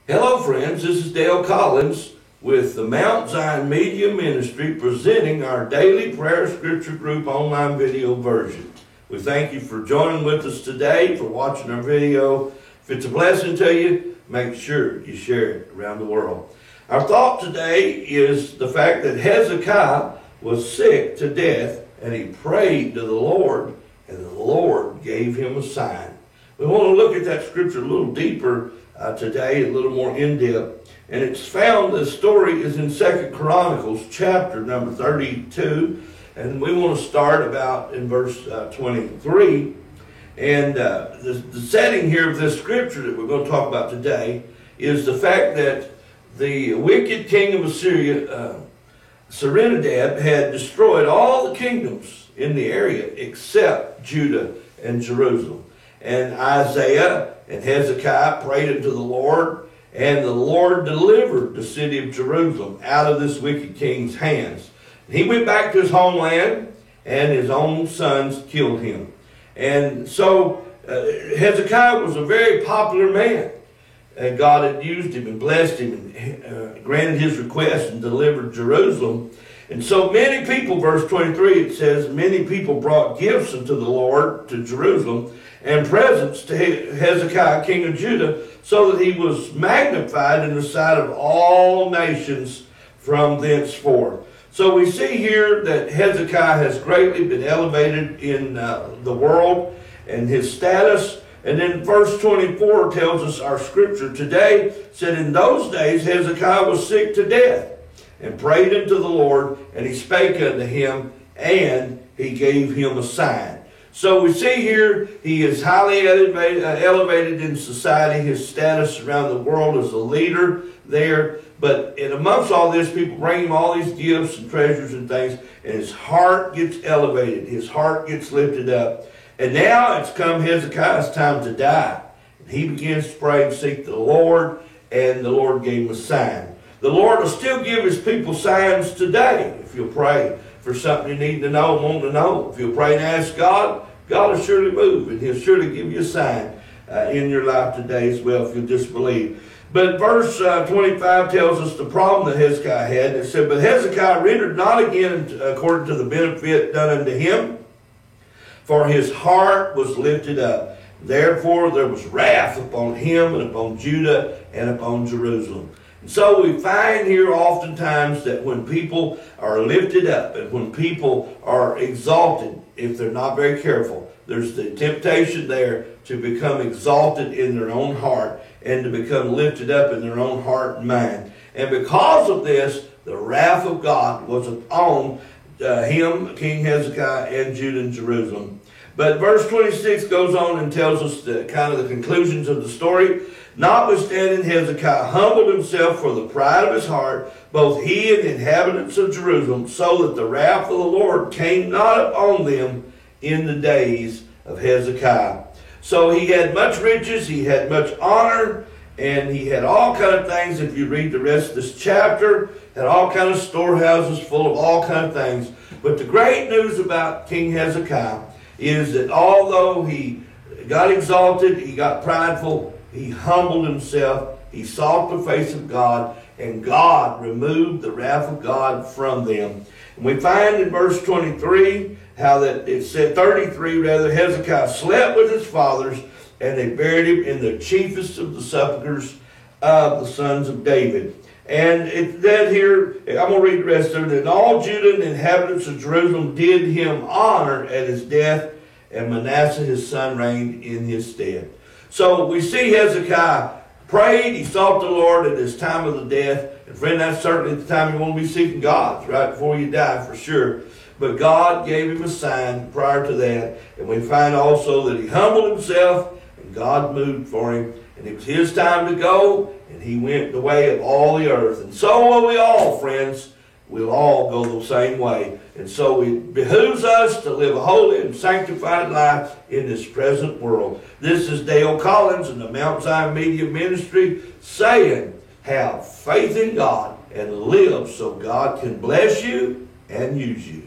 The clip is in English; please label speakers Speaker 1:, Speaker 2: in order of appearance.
Speaker 1: Hello friends, this is Dale Collins with the Mount Zion Media Ministry presenting our daily prayer scripture group online video version. We thank you for joining with us today, for watching our video. If it's a blessing to you, make sure you share it around the world. Our thought today is the fact that Hezekiah was sick to death and he prayed to the Lord and the Lord gave him a sign. We want to look at that scripture a little deeper today, a little more in-depth. And it's found, the story is in 2 Chronicles chapter number 32. And we want to start about in verse 23. And the setting here of this scripture that we're going to talk about today is the fact that the wicked king of Assyria, Sennacherib, had destroyed all the kingdoms in the area except Judah and Jerusalem. And Isaiah and Hezekiah prayed unto the Lord, and the Lord delivered the city of Jerusalem out of this wicked king's hands. And he went back to his homeland, and his own sons killed him. And so Hezekiah was a very popular man. And God had used him and blessed him and granted his request and delivered Jerusalem. And so many people, verse 23, it says, many people brought gifts unto the Lord to Jerusalem and presents to Hezekiah, king of Judah, so that he was magnified in the sight of all nations from thenceforth. So we see here that Hezekiah has greatly been elevated in the world and his status. And then verse 24 tells us our scripture today said, in those days Hezekiah was sick to death and prayed unto the Lord, and he spake unto him, and he gave him a sign. So we see here he is highly elevated in society. His status around the world as a leader there. But amongst all this, people bring him all these gifts and treasures and things, and his heart gets elevated. His heart gets lifted up. And now it's come Hezekiah's time to die. And he begins to pray and seek the Lord, and the Lord gave him a sign. The Lord will still give his people signs today if you'll pray for something you need to know and want to know. If you'll pray and ask God, God will surely move, and he'll surely give you a sign in your life today as well if you'll just believe. But verse 25 tells us the problem that Hezekiah had. It said, but Hezekiah rendered not again according to the benefit done unto him, for his heart was lifted up. Therefore there was wrath upon him and upon Judah and upon Jerusalem. And so we find here oftentimes that when people are lifted up and when people are exalted, if they're not very careful, there's the temptation there to become exalted in their own heart and to become lifted up in their own heart and mind. And because of this, the wrath of God was upon him, King Hezekiah, and Judah and Jerusalem. But verse 26 goes on and tells us the kind of the conclusions of the story. Notwithstanding, Hezekiah humbled himself for the pride of his heart, both he and the inhabitants of Jerusalem, so that the wrath of the Lord came not upon them in the days of Hezekiah. So he had much riches, he had much honor, and he had all kind of things. If you read the rest of this chapter, had all kind of storehouses full of all kind of things. But the great news about King Hezekiah is that although he got exalted, he got prideful, he humbled himself, he sought the face of God, and God removed the wrath of God from them. And we find in verse 23 how that it said, 33 rather, Hezekiah slept with his fathers, and they buried him in the chiefest of the sepulchres of the sons of David. And it said here, I'm going to read the rest of it. And all Judah and the inhabitants of Jerusalem did him honor at his death, and Manasseh his son reigned in his stead. So we see Hezekiah prayed, he sought the Lord at his time of the death. And friend, that's certainly the time you want to be seeking God, right before you die for sure. But God gave him a sign prior to that. And we find also that he humbled himself and God moved for him. And it was his time to go, and he went the way of all the earth. And so will we all, friends. We'll all go the same way. And so it behooves us to live a holy and sanctified life in this present world. This is Dale Collins in the Mount Zion Media Ministry saying, have faith in God and live so God can bless you and use you.